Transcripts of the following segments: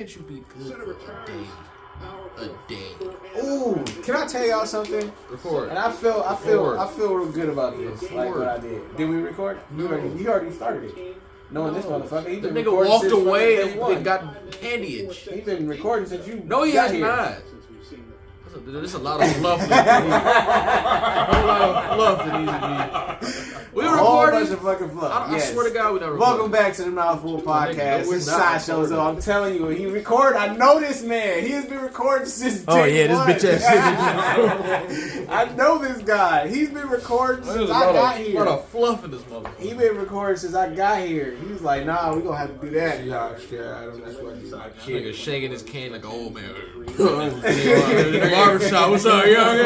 Can't you be good for a day? A day. Ooh, can I tell y'all something? Record. And I feel real good about this. Like what I did. Did we record? No. You already started it. Knowing this motherfucker, he The been nigga recording walked since away fucking day one. and got handage. He been recording since you. No, he got has here. not. There's a lot of fluff. A whole lot of fluff that needs to be. We A whole recorded. bunch of fucking fluff. I swear to God, we never. Welcome back to the MouthFull Podcast. we're This not sideshows. recording. I'm telling you, he recorded. I know this man. He has been recording since Oh day yeah, one. this bitch ass shit. I know this guy. He's been recording since There's a I lot got of, here. lot of fluff in this motherfucker. He been recording since I got here. He was like, nah, we gonna have to do that. Yeah, that's what I do. My Nigga kid. shaking his cane like an old man. In the barbershop, what's up, young?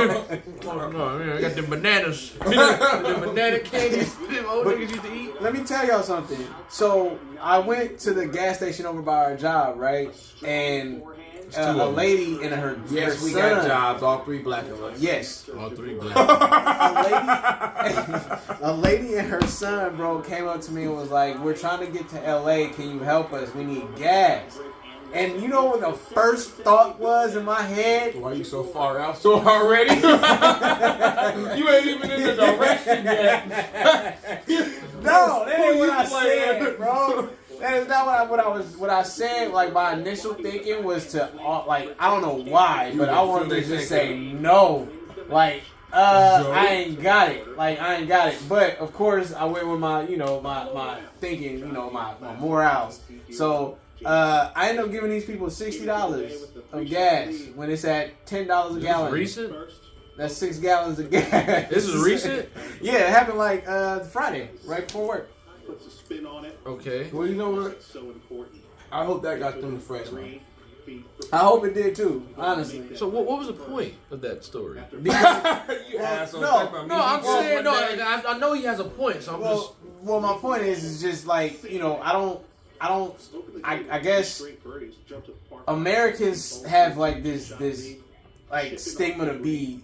Oh, no, man, I got them bananas. The banana candies them old niggas used to eat. Let me tell y'all something. So I went to the gas station over by our job, right? And a lady and her Yes, we son, got jobs. All three black of us. Yes. All three black. A lady and her son, bro, came up to me and was like, "We're trying to get to LA. Can you help us? We need gas." And you know what the first thought was in my head? Why you so far out so already? You ain't even in the direction yet. No, that ain't what I You playing? said, bro. That is not what I said. Like my initial thinking was to like I don't know why, but I wanted to just say no. Like I ain't got it. Like I ain't got it. But of course I went with my my thinking, my morals. So I ended up giving these people $60 of gas when it's at $10 a gallon. Recent? That's 6 gallons of gas. This is recent? Yeah, it happened like Friday, right before work. Puts a spin on it. Okay. Well, you know what? So important. I hope that got them the fresh one. I hope it did too, honestly. So what was the point of that story? You asshole. no, Talk about me. No, I'm Well, saying one day- I know he has a point, so I'm just. Well, my point is just like I guess Americans have like this like stigma to be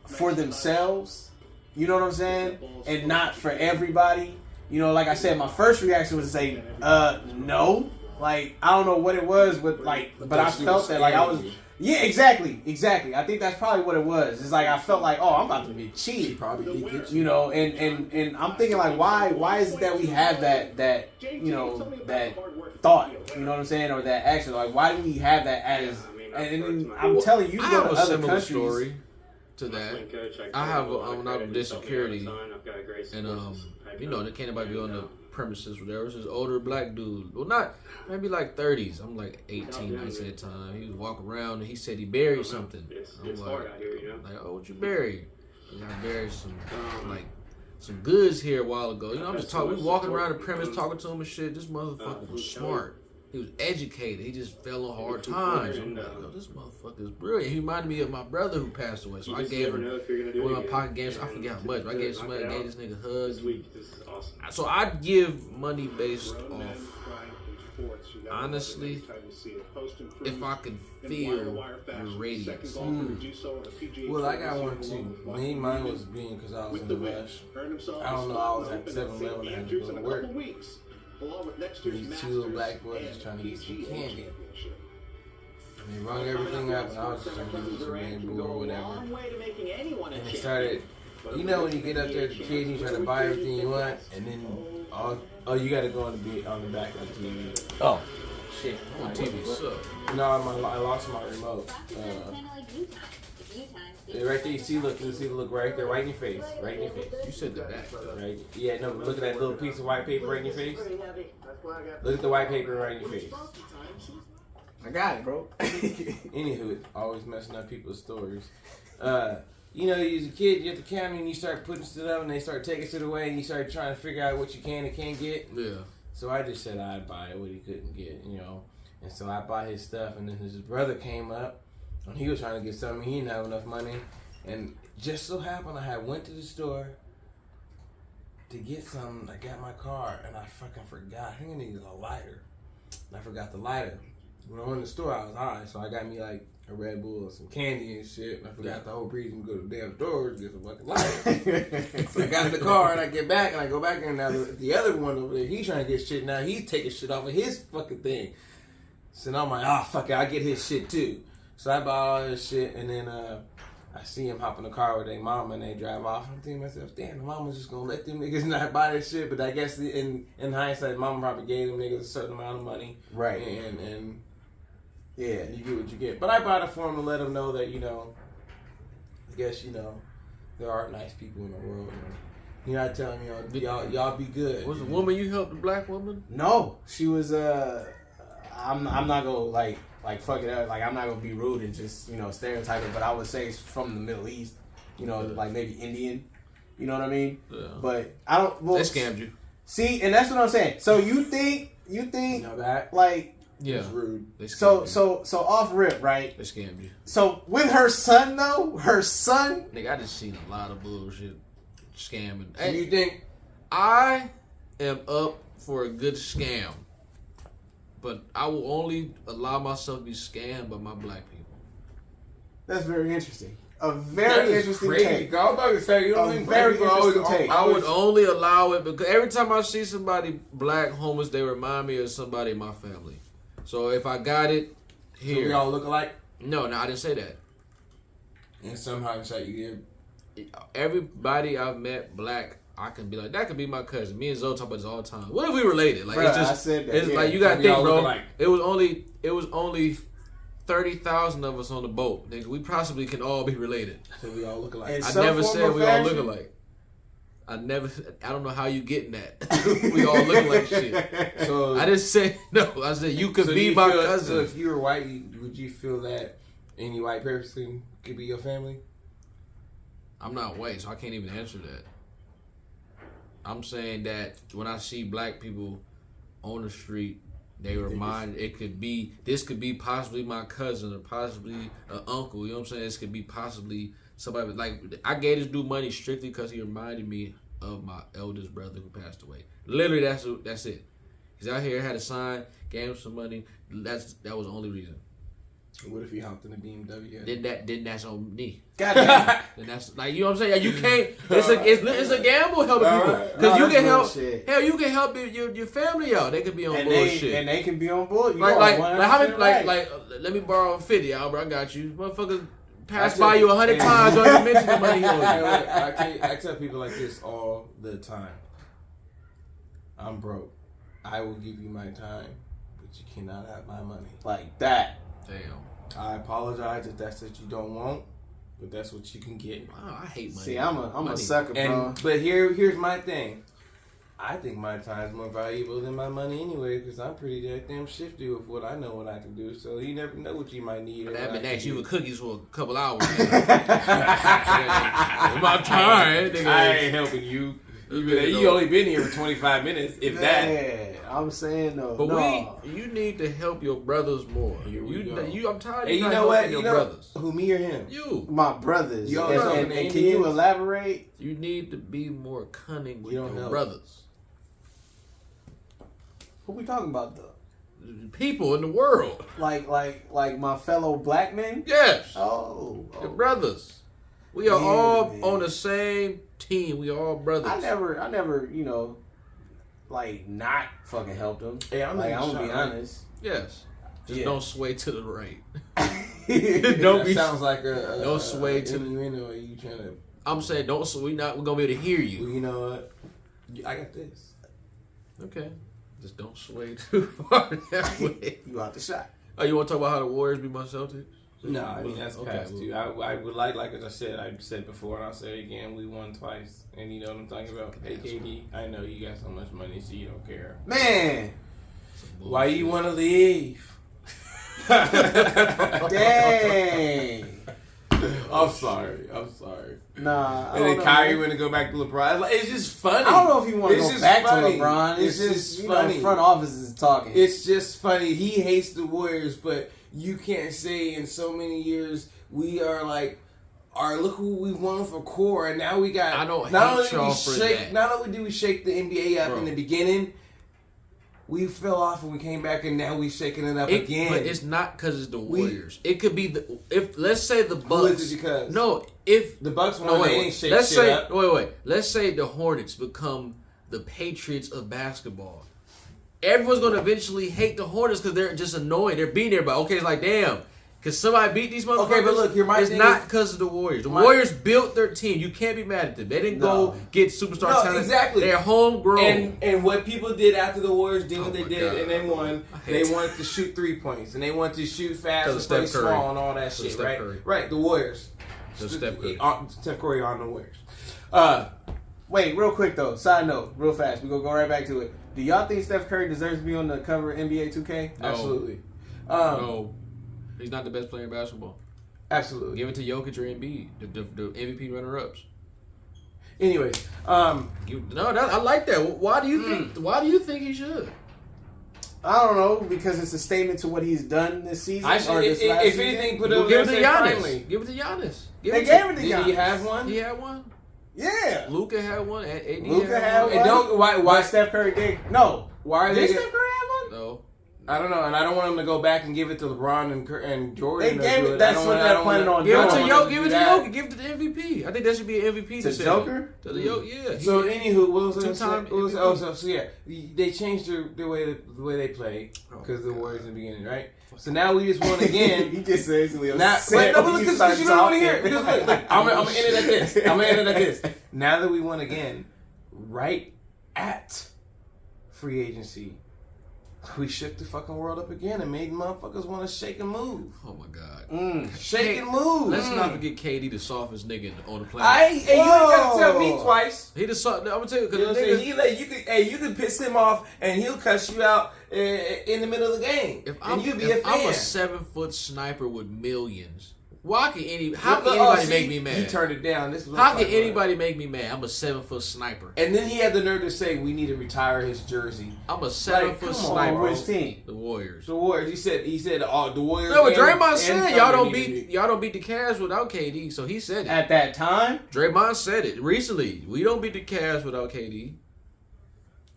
for themselves. You know what I'm saying? And not for everybody. You know, like I said, my first reaction was to say, no. Like, I don't know what it was, but I felt that, like, I was... Yeah, exactly. I think that's probably what it was. It's like, I felt like, oh, I'm about to be cheated. Probably did get You know, and I'm thinking, like, why is it that we have that that thought, you know what I'm saying, or that action? Like, why do we have that as... And I'm telling you, I go have to a other similar countries... story to that. I have when I did security, and there can't nobody be on the premises, whatever. It's this older black dude. Well, not maybe like 30s. I'm like 18, 19 at the time. He was walking around and he said he buried something. I'm like, oh, what you buried? I buried some goods here a while ago. You know, I'm just talking. We walking around the premise, talking to him and shit. This motherfucker was smart. He was educated. He just fell on hard times. I'm like, oh, this motherfucker is brilliant. He reminded me of my brother who passed away. So I gave him one of my pocket games. I forget how much. But I gave somebody, gave this nigga hugs. So I give money based off, honestly, if I can feel the radius. Well, I got one too. Mine was being because I was in the rush. I don't know. I was at 7-Eleven and I had to go to work. These two little black boys was trying to get some candy. And they rung everything up, and I was just trying to get some rainbow or whatever. And they started, you know, when you get up there as a kid and you try to buy everything you want, and then you got to go on the back of the TV. Oh, shit. My TV sucks. No, I lost my remote. Right there, you see the look right there, right in your face, You said the back. Right? Yeah, no, but look at that little piece of white paper right in your face. Look at the white paper right in your face. I got it, bro. Anywho, always messing up people's stories. You know, as a kid, you're at the counter and you start putting stuff up and they start taking shit away and you start trying to figure out what you can and can't get. Yeah. So I just said I'd buy what he couldn't get, you know. And so I bought his stuff and then his brother came up and he was trying to get something. He didn't have enough money. And just so happened I had went to the store to get something. I got my car and I fucking forgot. I think I needed a lighter. And I forgot the lighter. When I went to the store, I was high, so I got me like a Red Bull and some candy and shit. And I forgot the whole reason to go to the damn store to get some fucking lighter. So I got in the car and I get back and I go back and now the other one over there, he's trying to get shit. Now he's taking shit off of his fucking thing. So now I'm like, fuck it, I get his shit too. So I buy all this shit, and then I see him hop in the car with their mama, and they drive off. I'm thinking to myself, damn, the mama's just gonna let them niggas not buy this shit. But I guess in hindsight, mama probably gave them niggas a certain amount of money. Right. And yeah, you get what you get. But I bought it for them to let them know that, I guess, there are nice people in the world. And you're not telling me, y'all be good. Was the woman you helped, the black woman? No, she was. I'm not gonna like fuck it up. Like I'm not gonna be rude and just stereotype it. But I would say it's from the Middle East. Like maybe Indian. You know what I mean? Yeah. But I don't. Well, they scammed you. See, and that's what I'm saying. So you think that like. Yeah, it's rude. So off rip, right? They scammed you. So with her son though, nigga, I just seen a lot of bullshit scamming. So you think I am up for a good scam, but I will only allow myself to be scammed by my black people. That's very interesting. A very interesting take. I was about to say, you don't think very interesting take. I would only allow it because every time I see somebody black homeless, they remind me of somebody in my family. So if I got it here, so we all look alike? No, I didn't say that. And somehow it's like you give. Everybody I've met black, I can be like, that could be my cousin. Me and Zoe talk about this all the time. What if we related? Like, bruh, it's just, I said that, it's like you gotta think, bro. It was only 30,000 of us on the boat. Nigga, we possibly can all be related. So we all look alike. I never said we all look alike. I don't know how you getting that. We all look like shit. So I didn't say no. I said you could be my cousin. So if you were white, would you feel that any white person could be your family? I'm not white, so I can't even answer that. I'm saying that when I see black people on the street, they remind this could be possibly my cousin or possibly an uncle. You know what I'm saying? This could be possibly somebody. Like, I gave this dude money strictly because he reminded me of my eldest brother who passed away. Literally, that's it. He's out here, had a sign, gave him some money. That was the only reason. What if he hopped in a BMW? Then that's on me. Goddamn. Then that's like, you know what I'm saying? You can't. It's a gamble helping people because you can help. Hell, you can help your family out. They could be on bullshit, and they can be on board. Like how many like let me borrow 50, Albert. I got you, motherfucker. Pass by you 100 times. Don't even mention the money. I tell people like this all the time. I'm broke. I will give you my time, but you cannot have my money. Like that. Damn. I apologize if that's what you don't want, but that's what you can get. Wow, I hate money. See, I'm a sucker, bro. But here's my thing. I think my time is more valuable than my money anyway, because I'm pretty damn shifty with what I know what I can do. So you never know what you might need. I've been asking you with cookies for a couple hours. My time. I ain't helping you. You only been here for 25 minutes, if that. I'm saying though. But you need to help your brothers more. I'm tired of you know what? Your brothers. Who, me or him? You. My brothers. And can you elaborate? You need to be more cunning with your brothers. Who we talking about though? People in the world. Like my fellow black men? Yes. Oh. Your brothers. We are all on the same team. We are all brothers. I never, not fucking helped them. Yeah, I'm gonna be honest. Yes. Just don't sway to the right. Sounds like don't sway to the. You trying to? I'm saying don't. So we're gonna be able to hear you. Well, you know what? I got this. Okay. Just don't sway too far that way. You out the shot. Oh, you want to talk about how the Warriors beat my Celtics? No, I mean that's past due. I would like as I said before, and I'll say it again, we won twice, and you know what I'm talking about. Hey KD, I know you got so much money, so you don't care. Man, why you want to leave? Dang. I'm sorry. Nah. And then Kyrie want to go back to LeBron. It's just funny. I don't know if you want to go back to LeBron. It's just funny. Front office is talking. It's just funny. He hates the Warriors, but you can't say in so many years we are like, look who we won for core, and now we got. I don't hate y'all for that. Not only did we shake the NBA up in the beginning, we fell off and we came back, and now we shaking it up again. But it's not because it's the Warriors. It could be let's say the Bucks. Who is it because? No, if the Bucks won, they ain't shake let's shit say up. Wait. Let's say the Hornets become the Patriots of basketball. everyone's gonna eventually hate the Hornets because they're just annoying. They're beating everybody. Okay, it's like damn. Cause somebody beat these motherfuckers. Okay, but look, it's not because of the Warriors. The Warriors built their team. You can't be mad at them. They didn't go get superstar talent. Exactly. They're homegrown. And what people did after the Warriors did what they did God, and they won, they wanted to shoot 3 points and they wanted to shoot fast and play small and all that shit, right? Curry. Right, the Warriors. Steph Curry. Steph Curry on the Warriors. Wait, real quick though. Side note, real fast. We're gonna go right back to it. Do y'all think Steph Curry deserves to be on the cover of NBA 2K? No. Absolutely. No. He's not the best player in basketball. Absolutely. Give it to Jokic or Embiid, the MVP runner-ups. Anyways, I like that. Why do you think? Why do you think he should? I don't know, because it's a statement to what he's done this season. if anything, put it Give it over to there. Giannis. Give it to Giannis. They gave it to Did Giannis. he have one? He had one. Yeah. Luka had one. AD Luka had one. And don't why But Steph Curry did. No. why are Did they? Steph Curry have one? No. I don't know, and I don't want them to go back and give it to LeBron and Jordan. They gave it. That's what they're planning on Give doing. it to doing. Jokic. Give it to Jokic. Give it to the MVP. I think that should be an MVP. To Joker? To the Jokic. Yeah. So anywho, what was I Two-time saying? MVP. So yeah, they changed the way they play because the Warriors in the beginning, right? So now we just won again. He just basically Now, upset but when because start you don't want to hear it. talking. Because look, I'm gonna end it at this. I'm gonna end it at this. Now that we won again, right at free agency, we shook the fucking world up again and made motherfuckers want to shake and move. Oh my God. Shake and move. Let's not forget KD, the softest nigga on the planet. You ain't gotta tell me twice. He the soft. I'm gonna tell you You know what I'm because saying? You can piss him off and he'll cuss you out in the middle of the game. I'm a 7-foot sniper with millions. How can anybody make me mad? He turned it down. How can anybody make me mad? I'm a 7-foot sniper. And then he had the nerve to say we need to retire his jersey. I'm a 7-foot sniper. Which team? The Warriors. The Warriors. He said the Warriors. No, but Draymond said y'all don't beat beat the Cavs without KD. So he said it. At that time? Draymond said it recently. We don't beat the Cavs without KD.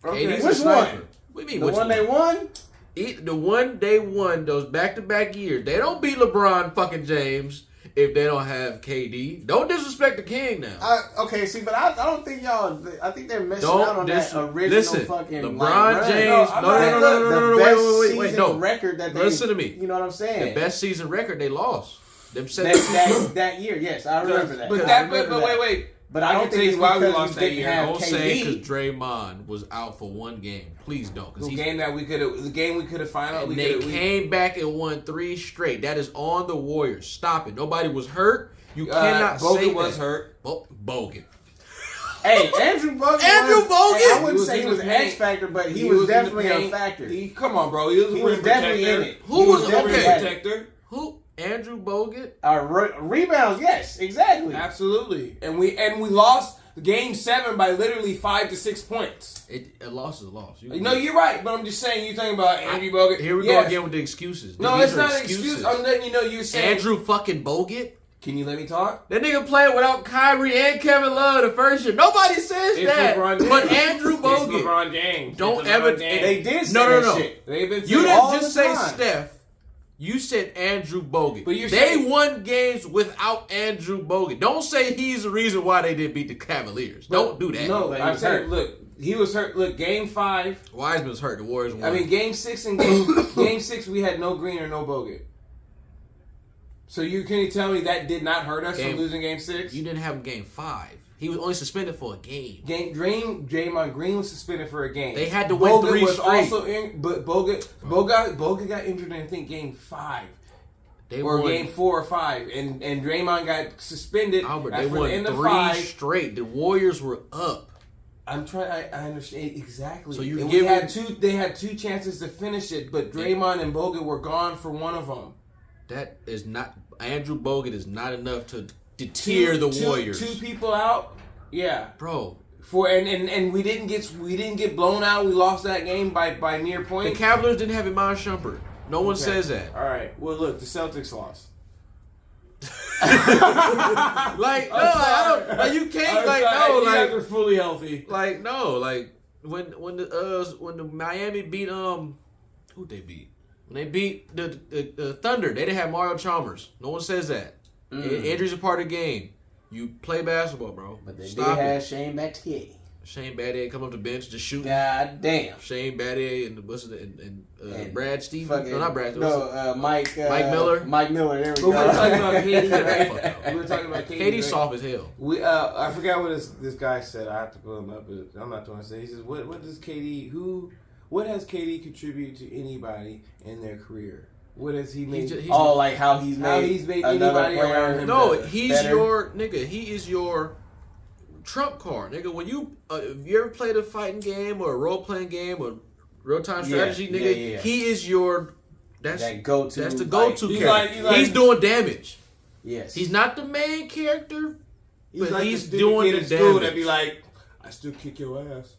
Okay. KD's Which a sniper. one? What do you mean? The which one they won? The one they won those back-to-back years. They don't beat LeBron fucking James if they don't have KD. Don't disrespect the king now. Okay, see, but I don't think y'all. I think they're missing out on that original fucking LeBron James. No, wait, no. Record that they, listen to me. You know what I'm saying? The best season record they lost. Them that year, yes, I remember that. But wait. But I don't think it's why we because lost that year. Don't say because Draymond was out for one game. Please don't. The game we could have finally. They came back and won 3 straight. That is on the Warriors. Stop it. Nobody was hurt. You cannot say Bogut that. was hurt. Bogut. Hey, Andrew Bogut. I wouldn't say he was an X factor, but he was definitely a factor. Come on, bro. He was definitely in it. Who was okay? Protector? Who? Andrew Bogut? Rebounds, yes, exactly. Absolutely. And we lost Game 7 by literally 5 to 6 points. A loss is a loss. No, you're right, but I'm just saying you're talking about Andrew Bogut. Here we go again with the excuses. No, it's not an excuse. I'm letting you know you're saying Andrew fucking Bogut. Can you let me talk? That nigga played without Kyrie and Kevin Love the first year. Nobody says that. But Andrew Bogut. It's LeBron James. Don't ever. They did say No. shit. They've been You all didn't just the say time. Steph. You said Andrew Bogut. But they won games without Andrew Bogut. Don't say he's the reason why they didn't beat the Cavaliers. Don't do that. No, I'm saying, look, he was hurt. Look, Game 5. Wiseman's hurt. The Warriors won. I mean, Game 6 and Game 6, we had no Green or no Bogut. So can you tell me that did not hurt us from losing Game 6? You didn't have him Game 5. He was only suspended for a game. Draymond Green was suspended for a game. They had to win 3 was straight. Also but Bogut got injured in I think Game 5. Game 4 or 5, and Draymond got suspended. Albert, they won the 3 5 straight. The Warriors were up. I'm trying. I understand exactly. So they had 2 chances to finish it, but Draymond and Bogut were gone for one of them. That is not. Andrew Bogut is not enough to deter the Warriors. 2 people out. Yeah, bro. And we didn't get blown out. We lost that game by mere point. The Cavaliers didn't have Iman Shumpert. No one says that. All right. Well, look, the Celtics lost. You can't. You guys are fully healthy. When the Miami beat who'd they beat? When they beat the Thunder, they didn't have Mario Chalmers. No one says that. Injuries are part of the game. You play basketball, bro. But they did have Shane Battier. Shane Battier come off the bench just shoot. God damn. Shane Battier and Brad Stevens. No, not Brad. Mike Miller. Mike Miller. There we But go. we were talking about KD, right? We were talking about KD. KD's right? soft as hell. I forgot what this guy said. I have to pull him up, but I'm not going to say. He says, "What does KD? What has KD contributed to anybody in their career? What has he made? Like how he's made anybody around him? No, better. he's your nigga. He is your trump card, nigga. When you if you ever played a fighting game or a role playing game or real time strategy, nigga, he is your that go-to. That's the go-to character. He's doing damage. Yes, he's not the main character, but like he's doing the damage. damage. That be like, I still kick your ass.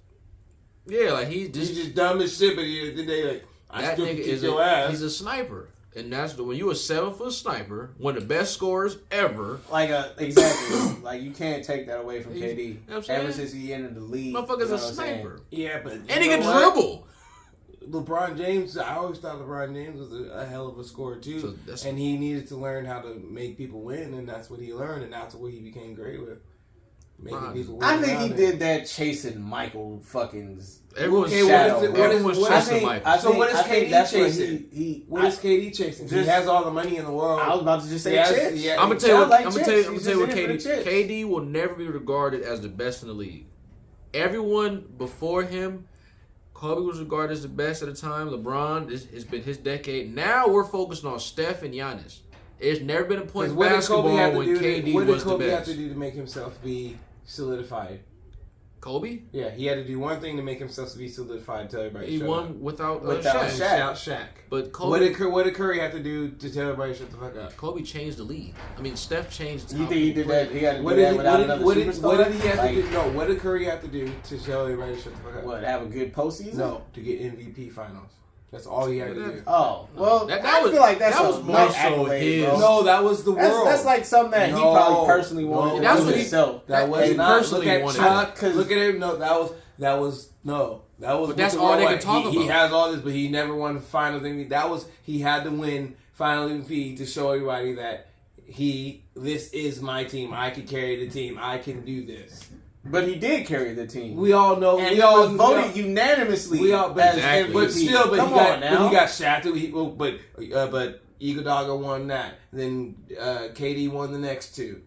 Yeah, like he's just dumb as shit, but at the end of the day, like, I still kick your ass. He's a sniper. And that's when you a 7-foot sniper, one of the best scorers ever. Exactly. Like you can't take that away from KD. You know ever since he entered the league, motherfucker's a sniper. Yeah, but and he can dribble. LeBron James, I always thought LeBron James was a hell of a scorer too, and he needed to learn how to make people win, and that's what he learned, and that's what he became great with. Making people win. I think he did that chasing Michael fucking's. Everyone's shadow. Everyone's chasing Michael. So what is KD chasing? What is KD chasing? He has all the money in the world. I was about to just say chips. Yeah, I'm gonna tell you what KD will never be regarded as the best in the league. Everyone before him, Kobe was regarded as the best at the time. LeBron has been his decade. Now we're focused on Steph and Giannis. There's never been a point in basketball when KD was the best. What did Kobe have to do to make himself be solidified? Kobe? Yeah, he had to do one thing to make himself be solidified. Tell everybody he won without Shaq. But Kobe, what did Curry have to do to tell everybody to shut the fuck up? Kobe changed the league. I mean, Steph changed. You think he did that? He had to do that without another superstar? What did he have to do? No, what did Curry have to do to tell everybody to shut the fuck up? What, have a good postseason? No, to get MVP finals. That's all he had to do. Oh, well, I feel like that was more so his. No, that was the world. That's like something that he probably personally wanted. That's what himself. That was not personally wanted. Chuck, look at him. No, that was. But that's all they can talk about. He has all this, but he never won final thing. He had to win final MVP to show everybody that this is my team. I can carry the team. I can do this. But he did carry the team. We all know. And he was voted unanimously. But still, he got shafted. But Iguodala won that. Then KD won the next two.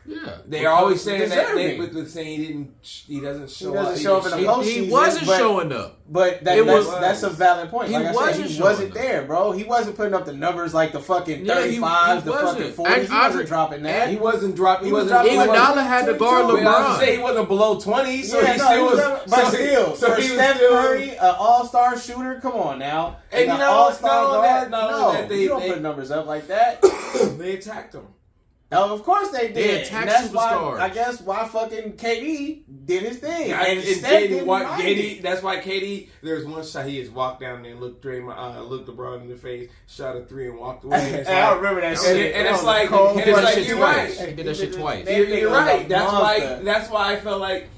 Yeah, they are always saying that, but saying he doesn't show up. He doesn't show up in the postseason. He wasn't showing up. But that's a valid point. Like I said, he wasn't there, bro. He wasn't putting up the numbers like the fucking 35s, the fucking 40s. He wasn't dropping that. He wasn't dropping. Iguodala had to guard LeBron. He wasn't below 20, so he still was. But still, for Steph Curry, an all-star shooter, come on now. And you know, all-star guard, you don't put numbers up like that. They attacked him. Oh, of course they did. They attacked that's superstars. I guess why fucking KD did his thing. And KD, that's why KD. There's one shot he just walked down there and looked LeBron in the face, shot a 3 and walked away. I remember that shit. And it's like you're right. He did that shit twice. You're right. That's why I felt like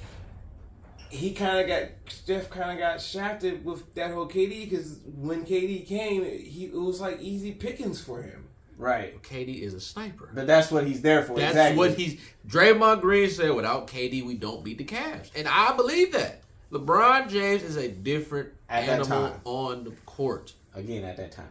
Steph kind of got shafted with that whole KD, because when KD came, it was like easy pickings for him. Right. KD is a sniper. But that's what he's there for. That's what Draymond Green said, without KD, we don't beat the Cavs. And I believe that. LeBron James is a different animal on the court. Again, at that time.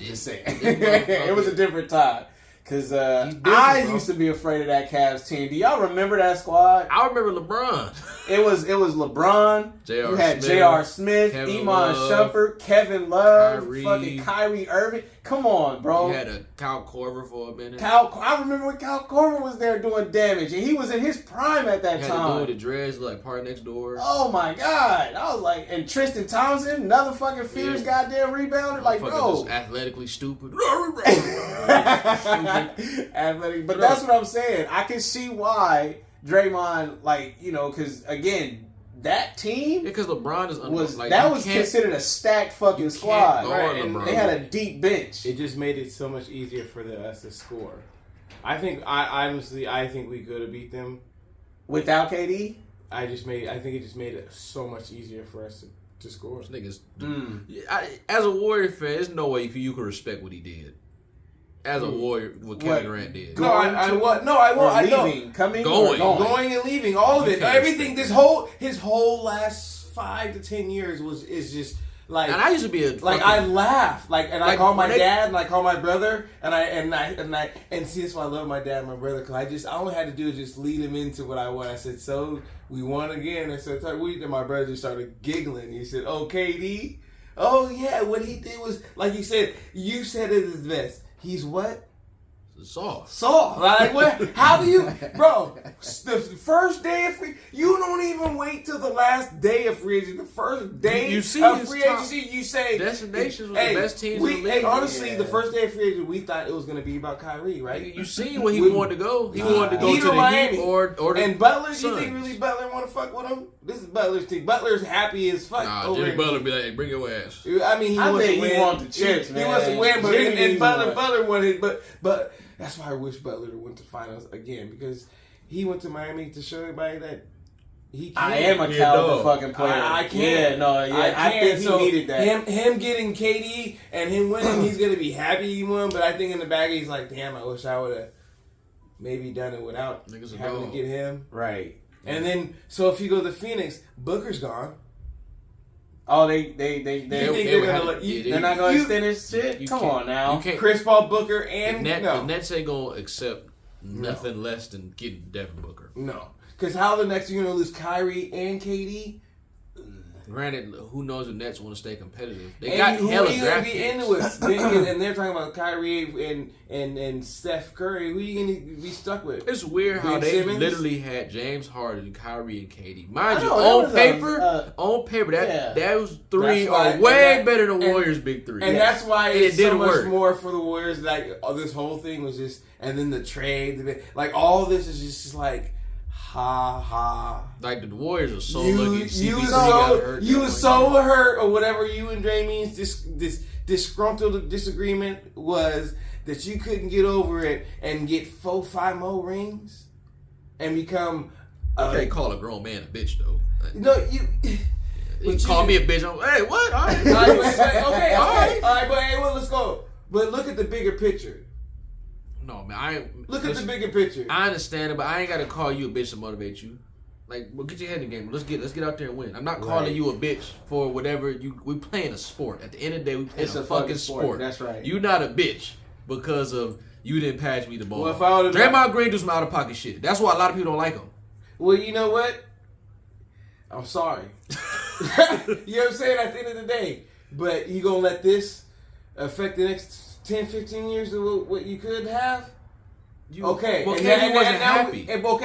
Just saying. It was a different time. Because I used to be afraid of that Cavs team. Do y'all remember that squad? I remember LeBron. It was LeBron. You had J.R. Smith, Iman Shumpert, Kevin Love, fucking Kyrie Irving. Come on, bro. You had a Kyle Korver for a minute. I remember when Kyle Korver was there doing damage, and he was in his prime at that time. You had the dude with the dreads, like Part Next Door. Oh my god! I was like, and Tristan Thompson, another fucking fierce goddamn rebounder. Like, bro, just athletically stupid. Athletic, but that's what I'm saying. I can see why Draymond, because again, that team, because LeBron is was considered a stacked fucking squad. Right? And they had a deep bench. It just made it so much easier for us to score. I think we could have beat them without KD. I think it just made it so much easier for us to score. Niggas, as a Warrior fan, there's no way you can respect what he did. as a Warrior, what Kevin Durant did. No, I know. Leaving, coming, Going and leaving, all of it, everything. His whole last 5 to 10 years is just like. And I used to be I laugh I call my dad and I call my brother and see, that's why I love my dad and my brother, because all I had to do is just lead him into what I want. I said, so we won again. I said, and my brother just started giggling. He said, "Oh, KD, oh yeah, what he did was like you said. You said it is best. He's what? Soft. Like what? How do you, bro? The first day of free, you don't even wait till the last day of free agency. The first day of free agency, you say destinations was the best teams in the league. Hey, honestly, the first day of free agency, we thought it was going to be about Kyrie, right? You seen where he wanted to go? He wanted to go to the Miami Heat or the and Butler. Suns. You think really Butler want to fuck with him? This is Butler's team. Butler's happy as fuck. Nah, Jimmy Butler be like, hey, bring your ass. I mean, he wants the chips, man. He wants to win, but and Butler wanted, but. That's why I wish Butler went to finals again, because he went to Miami to show everybody that he can. I am a caliber fucking player. I can't. I think he needed that. Him getting KD and him winning, he's gonna be happy he won. But I think in the back he's like, damn, I wish I would have maybe done it without having to get him. Right. And then, so if you go to Phoenix, Booker's gone. Oh, they're not gonna extend his shit. Come on now, Chris Paul, Booker, and the Nets ain't gonna accept nothing less than getting Devin Booker. No, because how the Nets are gonna lose Kyrie and KD? Granted, who knows if Nets want to stay competitive? They got hella draft picks. And they're talking about Kyrie and Steph Curry. Who are you going to be stuck with? It's weird how they literally had James Harden, Kyrie, and KD. Mind you, on paper, those three are way better than Warriors' big three. And that's why it's so much more for the Warriors. Like, this whole thing was just, and then the trade, like all this is just like, ha. Like the Warriors are so lucky. You was so hurt, or whatever you and Dre means. This disgruntled disagreement was that you couldn't get over it and get 4-5 more rings and become. You can't call a grown man a bitch though. No, you call me a bitch. Hey, what? All right. But let's go. But look at the bigger picture. No, man, Look at the bigger picture. I understand it, but I ain't got to call you a bitch to motivate you. Like, well, get your head in the game. Let's get out there and win. I'm not calling you a bitch for whatever we playing a sport. At the end of the day, we playing a fucking sport. That's right. You not a bitch because of you didn't pass me the ball. Well, if I Draymond Green do some out of pocket shit. That's why a lot of people don't like him. Well, you know what? I'm sorry. You know what I'm saying? At the end of the day, but you gonna let this affect the next 10, 15 years of what you could have? Okay. Well, KD wasn't happy. Because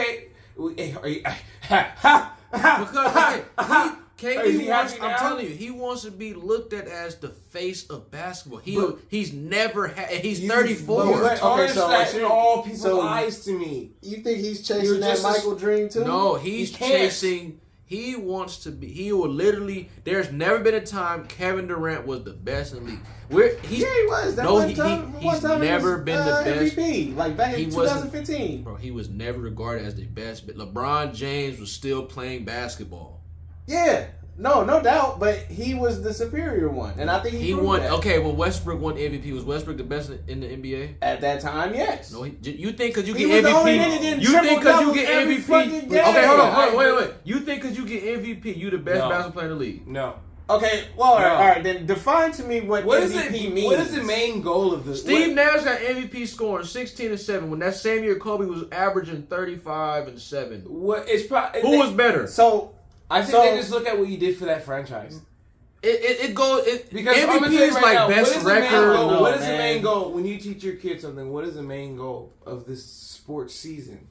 KD wants, I'm telling you, he wants to be looked at as the face of basketball. He's never had. He's 34. That's all people's eyes to me. You think he's chasing that Michael dream too? No, he's chasing. He wants to be. He will literally. There's never been a time Kevin Durant was the best in the league. He was. He's never been the best. MVP, like back in 2015. Bro, he was never regarded as the best. But LeBron James was still playing basketball. Yeah. No doubt, but he was the superior one, and I think he won. That. Okay, when Westbrook won MVP, was Westbrook the best in the NBA at that time? Yes. No, you think because you get MVP, you think because you get MVP. Okay, hold on, wait. You think because you get MVP, you the best basketball player in the league? No. Okay, well, all right. Then define to me what MVP means. What is the main goal of this? Steve Nash got MVP scoring 16-7 when that same year Kobe was averaging 35-7. What? It's probably who was better? So. I think they just look at what you did for that franchise. It goes because MVP is like now, best record. What is the main goal when you teach your kids something? What is the main goal of this sports season?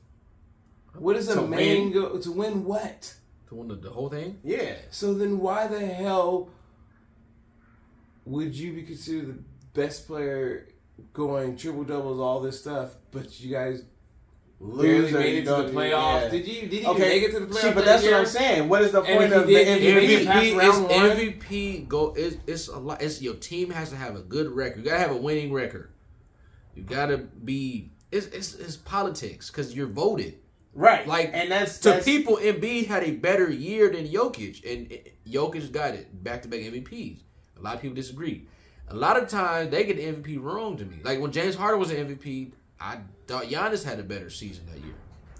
What is the main goal? To win what? To win the whole thing? Yeah. So then why the hell would you be considered the best player going triple doubles, all this stuff, but you guys barely made it to the playoffs? Yeah. Did you make it to the playoffs? See, but that's what I'm saying. What is the point of the MVP? MVP go it's a lot. It's your team has to have a good record. You gotta have a winning record. You gotta be. It's politics because you're voted. Right. Like, and that's people, Embiid had a better year than Jokic, and Jokic got it back-to-back MVPs. A lot of people disagree. A lot of times they get the MVP wrong to me. Like when James Harden was an MVP, I thought Giannis had a better season that year.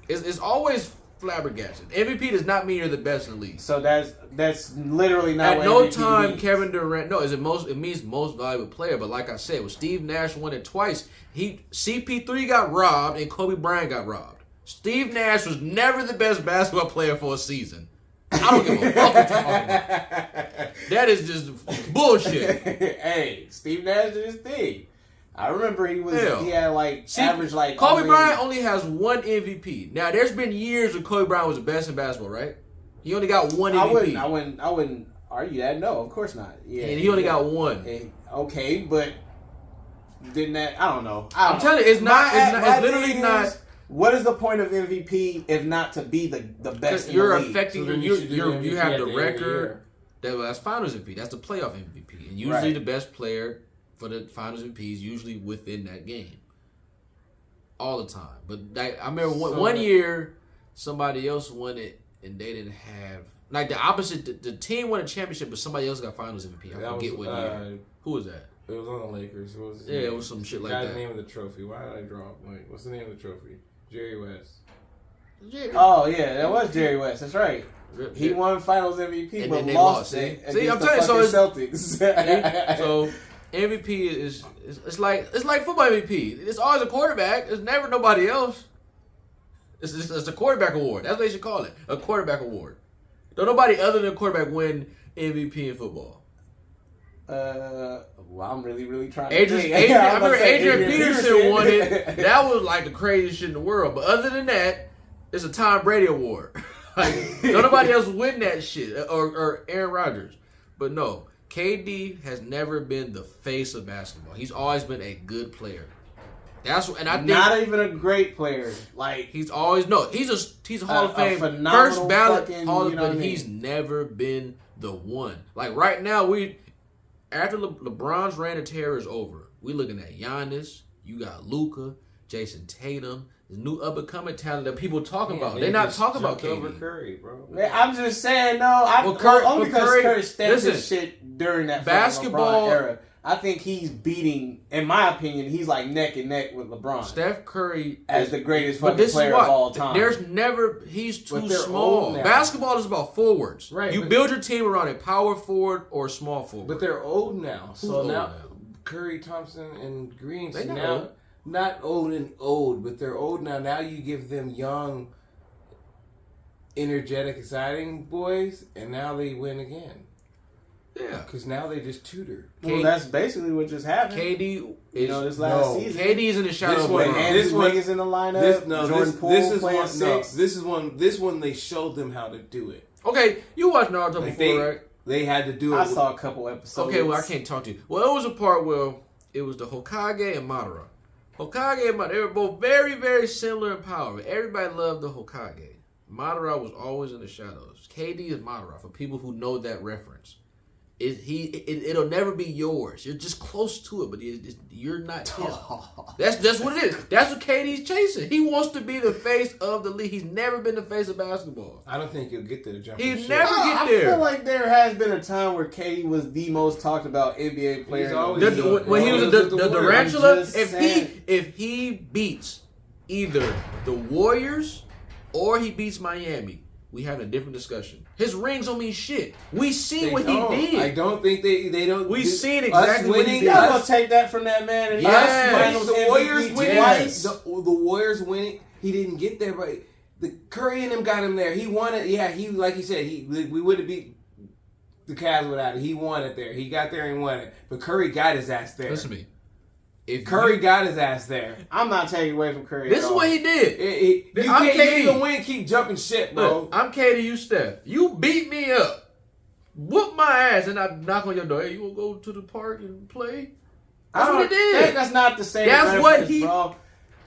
It's always flabbergasted. MVP does not mean you're the best in the league. So that's literally not. At what no MVP time, means. Kevin Durant. No, it means most valuable player. But like I said, when Steve Nash won it twice, CP3 got robbed and Kobe Bryant got robbed. Steve Nash was never the best basketball player for a season. I don't give a fuck what you're talking about. That is just bullshit. Hey, Steve Nash did his thing. I remember he had average like Kobe Bryant only has one MVP. Now there's been years when Kobe Bryant was the best in basketball, right? He only got one MVP. I wouldn't argue that. No, of course not. Yeah, and he only got one. Okay, but didn't that? I don't know. I'm telling you, it's literally not. What is the point of MVP if not to be the best in the league? Affecting you have the record. That's Finals MVP. That's the playoff MVP, and usually the best player for the Finals MVP is usually within that game. All the time. But I remember one year somebody else won it and they didn't have like the opposite. The team won a championship, but somebody else got Finals MVP. I forget what year. Who was that? It was on the Lakers. It was some shit like that. The name of the trophy. Why did I draw? Wait, what's the name of the trophy? Jerry West. Oh yeah, that was Jerry West. That's right. He won Finals MVP, and but they lost. See, I'm telling you, so it's Celtics. So MVP is it's like football MVP. It's always a quarterback. It's never nobody else. It's a quarterback award. That's what they should call it, a quarterback award. Don't nobody other than a quarterback win MVP in football. Well, I'm really trying. I remember Adrian Peterson won it. That was like the craziest shit in the world. But other than that, it's a Tom Brady award. Like, don't nobody else win that shit, or Aaron Rodgers. But no, KD has never been the face of basketball. He's always been a good player. I think not even a great player. Like he's always he's a Hall of Fame first ballot Hall of Fame, but he's never been the one. Like right now, after LeBron's reign of terror is over, we looking at Giannis. You got Luka, Jason Tatum. The new up-and-coming talent that people talking about. They're not talking about KD. Over Curry, bro. Man, I'm just saying, only because Curry stepped his shit during that basketball era. I think he's beating, in my opinion, he's like neck and neck with LeBron. Steph Curry as the greatest fucking player of all time. He's too small. Basketball is about forwards. Right. You build your team around a power forward or a small forward. But they're old now. Curry, Thompson, and Green. So now. Not old, but they're old now. Now you give them young, energetic, exciting boys, and now they win again. Yeah. Because now they just tutor. Well, that's basically what just happened. KD this last season. KD is in the shadow of LeBron. This one is in the lineup. This one they showed them how to do it. Okay, you watched Naruto before, right? They had to do it. I saw a couple episodes. Okay, well, I can't talk to you. Well, it was a part where it was the Hokage and Madara. Hokage and Madara, they were both very, very similar in power. Everybody loved the Hokage. Madara was always in the shadows. KD is Madara, for people who know that reference. It'll never be yours. You're just close to it, but you're not him. That's what it is. That's what KD's chasing. He wants to be the face of the league. He's never been the face of basketball. I don't think he'll get there. He'll never get there. I feel like there has been a time where KD was the most talked about NBA player. When he was the tarantula, if he beats either the Warriors or he beats Miami, we have a different discussion. His rings don't mean shit. We see what he did. I don't think they don't. We seen exactly what he did. Y'all gonna take that from that man? And the Warriors winning. The Warriors winning. He didn't get there, but the Curry and him got him there. He won it. Yeah, he like he said. We would have beat the Cavs without it. He won it there. He got there and won it. But Curry got his ass there. Listen to me. If Curry got his ass there, I'm not taking away from Curry. This is what he did. You can't even win, keep jumping shit, bro. Look, I'm KD, you Steph. You beat me up, whoop my ass, and I knock on your door. Hey, you want to go to the park and play? That's what he did. That's not the same. That's what he. Bro.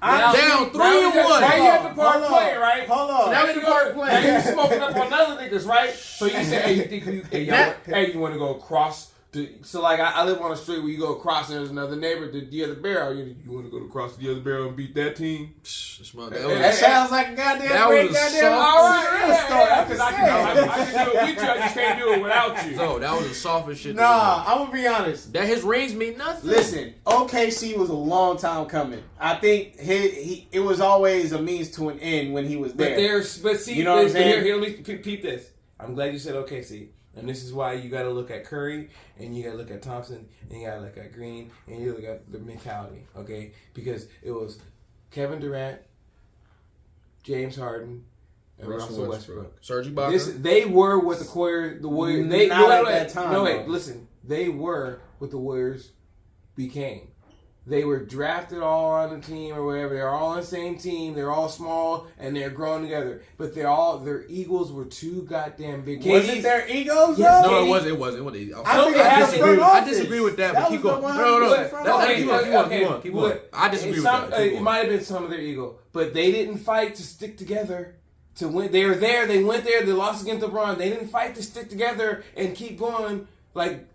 I'm down 3-1. Now you have the park play, right? Hold on. Now you park play. Now you smoking up on other niggas, right? So you say, hey, you want to go across So like I live on a street where you go across and there's another neighbor, the other barrel. You want to go across the other barrel and beat that team? That sounds like a goddamn great goddamn all right. Because I can do it with you. I just can't do it without you. So that was the softest shit. Nah, I'm gonna be honest. That his rings mean nothing. Listen, OKC was a long time coming. I think it was always a means to an end when he was there. But see, you know what I'm saying? Here, let me peep this. I'm glad you said OKC. And this is why you got to look at Curry, and you got to look at Thompson, and you got to look at Green, and you look at the mentality, okay? Because it was Kevin Durant, James Harden, and Russell Westbrook. Serge Ibaka. They were what the Warriors. Not at that time. No, wait, listen. They were what the Warriors became. They were drafted all on the team or whatever. They're all on the same team. They're all small and they're growing together. But their egos were too goddamn big. Was it their egos? Yes, though? No, it wasn't. I disagree with that. But keep going. No. Keep going. I disagree with that. It might have been some of their ego, but they didn't fight to stick together to win. They were there. They went there. They lost against LeBron. They didn't fight to stick together and keep going like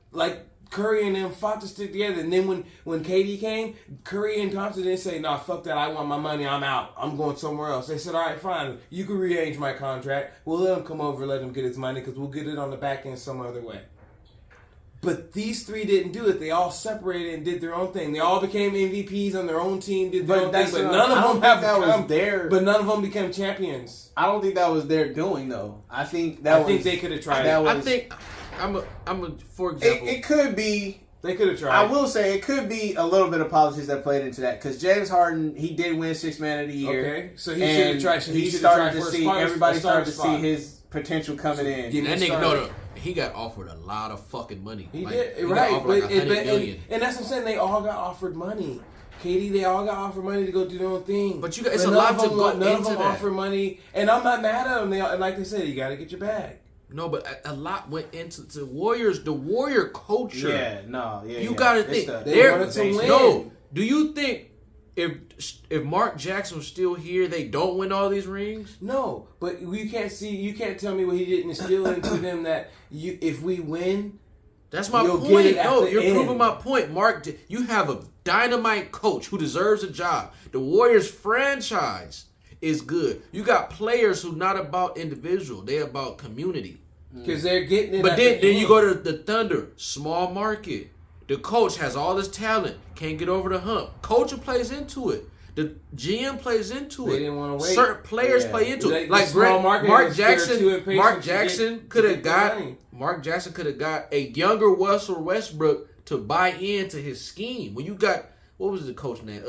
Curry and them fought to stick together. And then when KD came, Curry and Thompson didn't say, "Nah, fuck that. I want my money. I'm out. I'm going somewhere else." They said, "All right, fine. You can rearrange my contract. We'll let him come over, let him get his money because we'll get it on the back end some other way." But these three didn't do it. They all separated and did their own thing. They all became MVPs on their own team, did their own thing. But none of them But none of them became champions. I don't think that was their doing, though. I think they could have tried. I think. For example, it could be. They could have tried. I will say it could be a little bit of politics that played into that because James Harden, he did win 6th Man of the Year. Okay, so he should have tried. Everybody started to see his potential coming in. That nigga, he got offered a lot of fucking money. He did, right? And that's what I'm saying. They all got offered money. Katie, they all got offered money to go do their own thing. But it's a lot to go into that. None of them offered money, and I'm not mad at them. Like they said, you got to get your bag. No, but a lot went into the Warriors. The Warrior culture. You gotta think they wanted to win. No, do you think if Mark Jackson was still here, they don't win all these rings? No, but you can't tell me what he didn't instill into them that if we win, that's my point. No, you're proving my point, Mark. You have a dynamite coach who deserves a job. The Warriors franchise is good. You got players who not about individual. They about community. Because they're getting it. But then you go to the Thunder, small market. The coach has all this talent, can't get over the hump. Culture plays into it. The GM plays into it. They didn't want to wait. Certain players play into it. Like Mark Jackson could have got a younger Russell Westbrook to buy into his scheme. When you got, what was the coach name?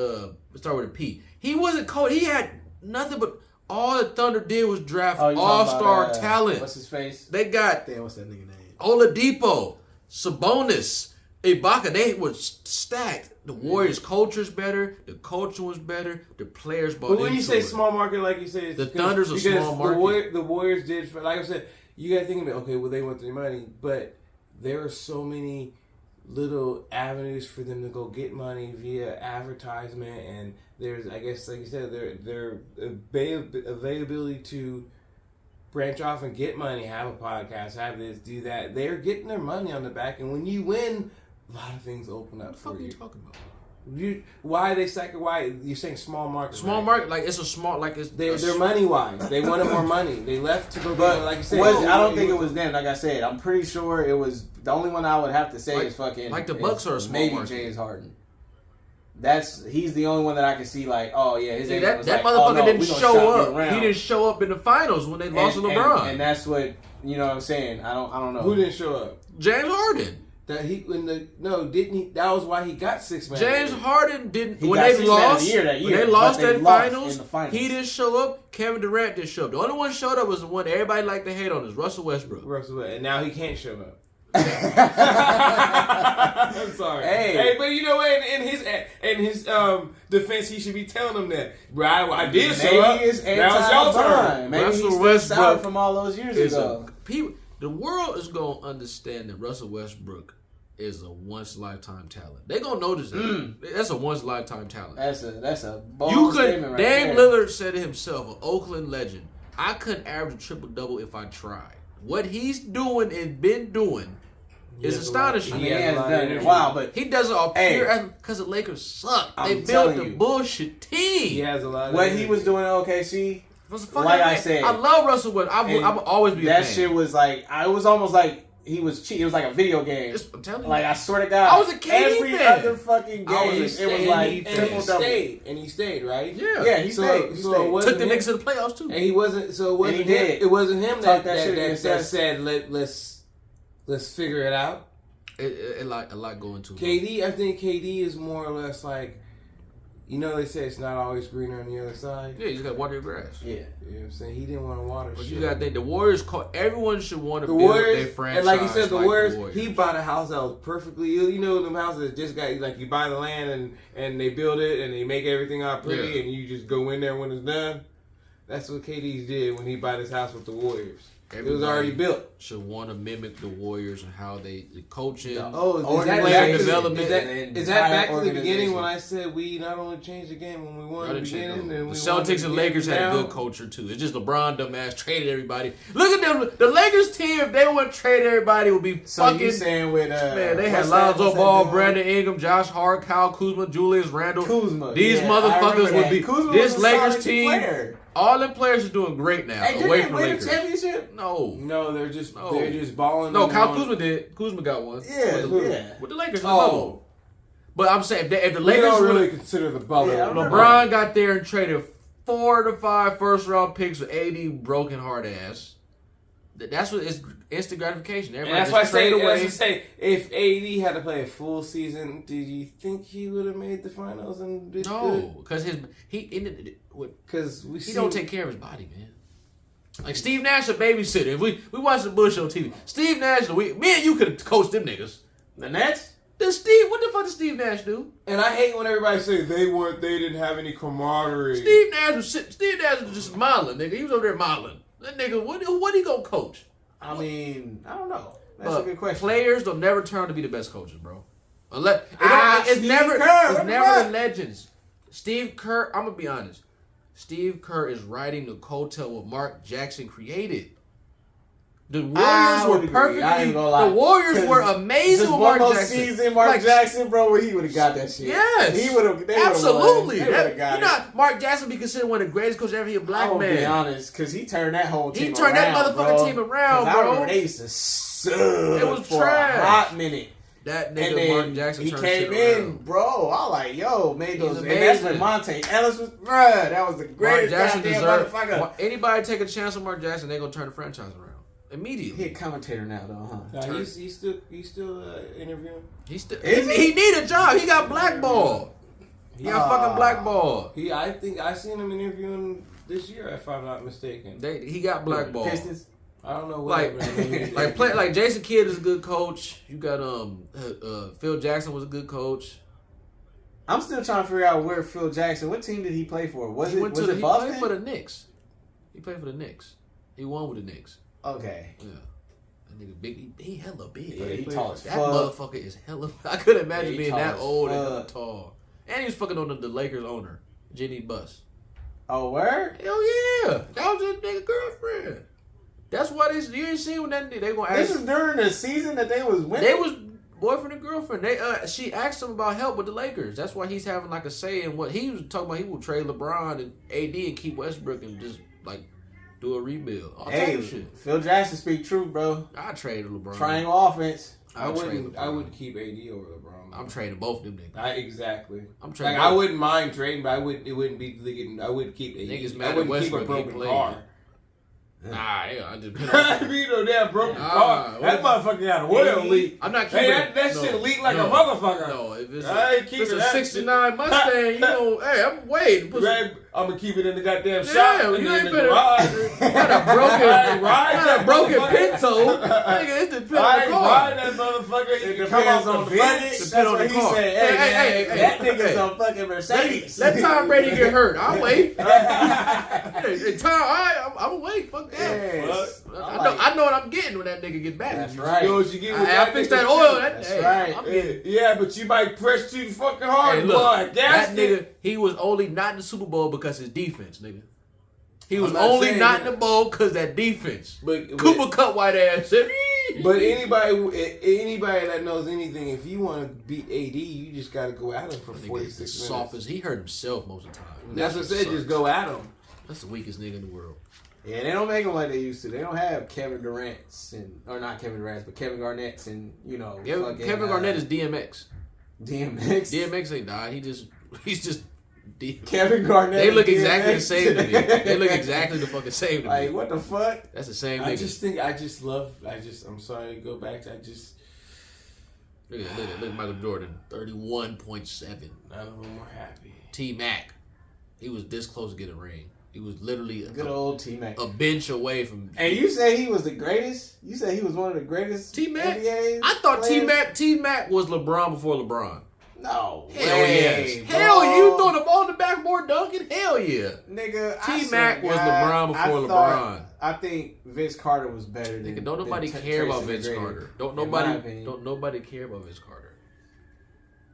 Start with a P. He wasn't coach. He had nothing but all the Thunder did was draft all-star talent. What's his face? They got what's that nigga name? Oladipo, Sabonis, Ibaka. They were stacked. The Warriors' culture's better. The culture was better. The players bought into it. But when you say small market, like you said, the Thunder's a small market. The Warriors did, like I said, you got to think about, okay, well, they went through money, but there are so many little avenues for them to go get money via advertisement, and there's, I guess, like you said, their availability to branch off and get money, have a podcast, have this, do that. They're getting their money on the back, and when you win, a lot of things open up for you. What the fuck are you talking about? Why you're saying small market? Small market, like it's a small, like it's they're money wise. They wanted more money. They left to go. But like you said, I don't think it was them. Like I said, I'm pretty sure it was the only one I would have to say is fucking like the Bucks are a small maybe market. James Harden. He's the only one that I can see like, oh yeah, that motherfucker didn't show up. He didn't show up in the finals when they lost to LeBron. And that's what what I'm saying. I don't know who didn't show up. James Harden. Didn't he? That was why he got 6 man. James Harden didn't. When they lost that finals, he didn't show up. Kevin Durant didn't show up. The only one showed up was the one everybody liked to hate on is Russell Westbrook. And now he can't show up. I'm sorry. Hey, but you know what? In his defense, he should be telling them that. Bro, I did show up. Now it's your turn. Maybe he's still sour from all those years ago. The world is gonna understand that Russell Westbrook is a once-lifetime talent. They gonna notice that. That's a once-lifetime talent. That's a bold statement right there. Dame Lillard said it himself, an Oakland legend. I couldn't average a triple-double if I tried. What he's doing and been doing, is astonishing. I mean, he hasn't done it in a while, but he does it all pure because the Lakers suck. They built the bullshit team. He has a lot of what he was doing in OKC. Like I said, I love Russell Westbrook. I'm always be a fan. That shit was like, it was almost like he was cheating. It was like a video game. I'm telling you. Like, I swear to God, I was a KD every fan. other fucking game, it was like triple double. And he stayed, right? Yeah, he stayed. Took the Knicks to the playoffs too. And he wasn't. So it wasn't he him. did. It wasn't him that said, let's figure it out. A lot going to KD. I think KD is more or less like, they say it's not always greener on the other side. Yeah, you just got to water your grass. Yeah. You know what I'm saying? He didn't want to water But shit. you got to think, the Warriors, everyone should want to the build Warriors, their franchise. and like you said, the Warriors. Warriors, he bought a house that was perfectly, them houses that just got, like, you buy the land and they build it and they make everything out pretty and you just go in there when it's done. That's what KD did when he bought his house with the Warriors. It was already built. Should want to mimic the Warriors and how they coaching. Is that player development? Is that back to the beginning when I said we not only changed the game when we won in the beginning? The Celtics and Lakers had a good culture too. It's just LeBron dumbass traded everybody. Look at them. The Lakers team, if they wouldn't trade everybody, would be fucking. You saying with man, they had Lonzo Ball, Brandon Ingram, Josh Hart, Kyle Kuzma, Julius Randle. These motherfuckers would be. This Lakers team. All them players are doing great now. Away from the Lakers. Win a championship? No, they're just balling. No, Kyle Kuzma did. Kuzma got one. Yeah, with the Lakers. Oh, but I'm saying if the Lakers don't really consider the bubble. Yeah, LeBron got there and traded 4 to 5 first-round picks with AD broken hard ass. That's what it's instant gratification. Everybody and that's why I say, if AD had to play a full season, do you think he would have made the finals and did no, because he don't take care of his body, man. Like Steve Nash, a babysitter. If we watch the Bush on TV, Steve Nash, me and you could have coached them niggas. The Nets? What the fuck did Steve Nash do? And I hate when everybody say they didn't have any camaraderie. Steve Nash was just modeling, nigga. He was over there modeling. That nigga, what he gonna coach? I mean, I don't know. That's a good question. Players don't never turn to be the best coaches, bro. It's never the legends. Steve Kerr, I'm gonna be honest. Steve Kerr is riding the coattail what Mark Jackson created. The Warriors were perfectly. The Warriors were amazing with Mark Jackson. Season, Mark Jackson, bro, he would have got that shit. Yes, he would have. Absolutely, they would have got it. Mark Jackson be considered one of the greatest coaches ever. He a black man. I'll be honest, because he turned that whole team. He turned that motherfucking team around, bro. I remember they used to suck. It was for trash. A hot minute. That nigga Mark Jackson. He turned came shit in, around. bro. I like, made those. And that's when Monte Ellis was, bruh. That was the greatest goddamn motherfucker. Anybody take a chance on Mark Jackson, they gonna turn the franchise around immediately. He a commentator now, though, huh? He's still interviewing. He need a job. He got blackballed. He got fucking blackballed. I think I seen him interviewing this year, if I'm not mistaken. He got blackballed. Pistons. I don't know what. Like Jason Kidd is a good coach. You got Phil Jackson was a good coach. I'm still trying to figure out where Phil Jackson. What team did he play for? Was it Boston? He played for the Knicks. He played for the Knicks. He won with the Knicks. Okay. Yeah. That nigga big. He hella big. Yeah, he tall as fuck. That motherfucker is hella. I couldn't imagine being that old fuck. and tall. And he was fucking on the Lakers owner, Jenny Buss. Oh, where? Hell yeah. That was his nigga girlfriend. That's why you ain't seen when they gonna ask. This is during the season that they was winning. They was boyfriend and girlfriend. She asked him about help with the Lakers. That's why he's having like a say in what he was talking about. He will trade LeBron and AD and keep Westbrook and just like do a rebuild. All type of shit. Phil Jackson speak truth, bro. I traded LeBron. Triangle offense. I wouldn't keep AD over LeBron. I'm trading both of them niggas. Exactly. I'm trading. I wouldn't mind trading, but I wouldn't keep AD. Niggas I mad at wouldn't keep a Westbrook. broken car. Nah, I just been you know that broken car. That motherfucker got an oil leak. I'm not keeping that shit leak like a motherfucker. No, if it's a 69 Mustang, you know, hey, I'm waiting. I'm gonna keep it in the goddamn shop. Yeah, you ain't finna got a broken Pinto. Nigga, it depends on the car. Ride that motherfucker. It depends on the budget. Depends on the car. Hey, that nigga's on fucking Mercedes. Let Tom Brady get hurt. I'll wait. I'm wait. Fuck that. Yes. I know what I'm getting when that nigga gets back. That's right. You know what you get with I fixed that oil. That's right. Yeah, but you might press too fucking hard. Hey, look, that nigga, he was only not in the Super Bowl because his defense, nigga. He was only not in the bowl because that defense. But Cooper Cup white ass said, But anybody that knows anything, if you want to beat AD, you just got to go at him for 46 minutes. Soft he hurt himself most of the time. That's what I said. Just go at him. That's the weakest nigga in the world. Yeah, they don't make them like they used to. They don't have Kevin Durant's or not Kevin Durant's, but Kevin Garnett's and Kevin Garnett is DMX. DMX. DMX ain't died. He's just. Kevin Garnett. They look exactly the same to me. They look exactly the fucking same to me. Like, what the fuck? That's the same nigga. I'm sorry to go back to, Look at Michael Jordan, 31.7. None of them were happy. T-Mac, he was this close to getting a ring. He was literally good old T-Mac. A bench away from. And you say he was the greatest? You say he was one of the greatest T-Mac? NBA I thought players? T-Mac was LeBron before LeBron. No. Hell yes. Hell yeah. You throwing the ball in the backboard dunking? Hell yeah. Nigga, T-Mac was LeBron before LeBron. I think Vince Carter was better than. Nigga, don't nobody care about Vince Carter. Don't nobody care about Vince Carter.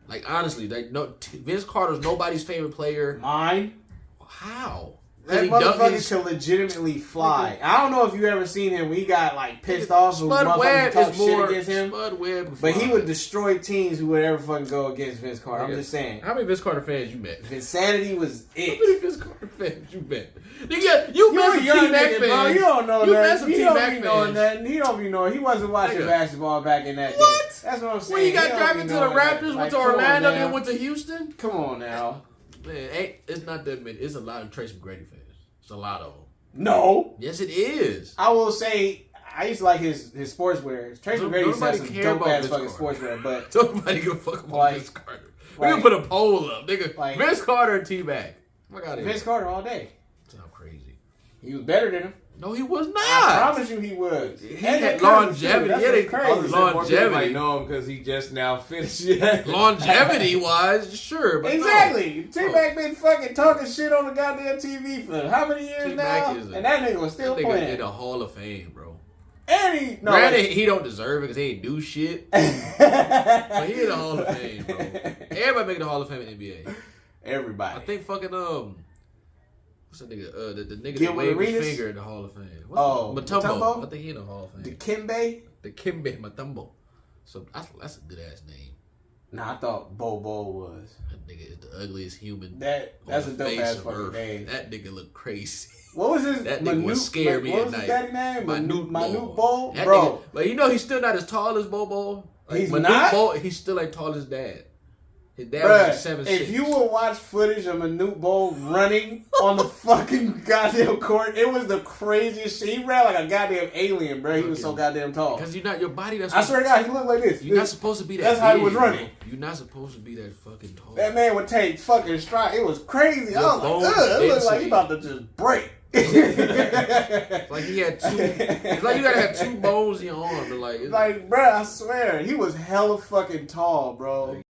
Like honestly, Vince Carter's nobody's favorite player. Mine. How? That motherfucker can legitimately fly. I don't know if you ever seen him. We got like pissed off when motherfuckers talk shit against him. But he would destroy teams who would ever fucking go against Vince Carter. I'm just saying. How many Vince Carter fans you met? Vinsanity was it. How many Vince Carter fans you met? You met some T-Mac fans. Bro, you don't know that. He don't be knowing that. He don't be knowing. He wasn't watching basketball back in that day. What? That's what I'm saying. When you got drafted to the Raptors, went to Orlando, then went to Houston? Come on now. Man, it's not that many. It's a lot of Tracy McGrady fans. It's a lot of them. No. Yes, it is. I will say, I used to like his sportswear. Tracy McGrady used to have some dope ass fucking sportswear, but nobody give a fuck about Vince Carter. We can put a poll up, nigga. Like, Vince Carter and T-Mac. Vince Carter all day. Sound crazy. He was better than him. No, he was not. I promise you he was. He had longevity. Yeah, they crazy. Longevity. I know him because he just now finished. Longevity-wise, sure. But exactly. T-Mac been fucking talking shit on the goddamn TV for how many years now? And that nigga was still playing. In the Hall of Fame, bro. And granted, he don't deserve it because he ain't do shit. But he in the Hall of Fame, bro. Everybody making the Hall of Fame in the NBA. Everybody. I think fucking what's that nigga? The nigga that waved his finger in the Hall of Fame. Mutombo. I think he in the Hall of Fame. Dikembe Mutombo. So that's a good ass name. Nah, I thought Bobo was. That nigga is the ugliest human. That's a dope ass fucking name. That nigga look crazy. What was his? That nigga would scare me at night. What was his daddy name? Manute Bol, bro. Nigga, but you know he's still not as tall as Bobo. Like, he's not. Bol, he's still like tall as dad. His dad was like 7'6". If you would watch footage of Manute Bol running on the fucking goddamn court, it was the craziest shit. He ran like a goddamn alien, bro. He was so goddamn tall. Because you're not your body. I swear to God, he looked like this. You're not supposed to be that. That's how he was running. You're not supposed to be that fucking tall. That man would take fucking stride. It was crazy. I was like, it looked like he about to just break. It's like he had two. It's like you gotta have two bones in your arm. But like, bro, I swear he was hella fucking tall, bro.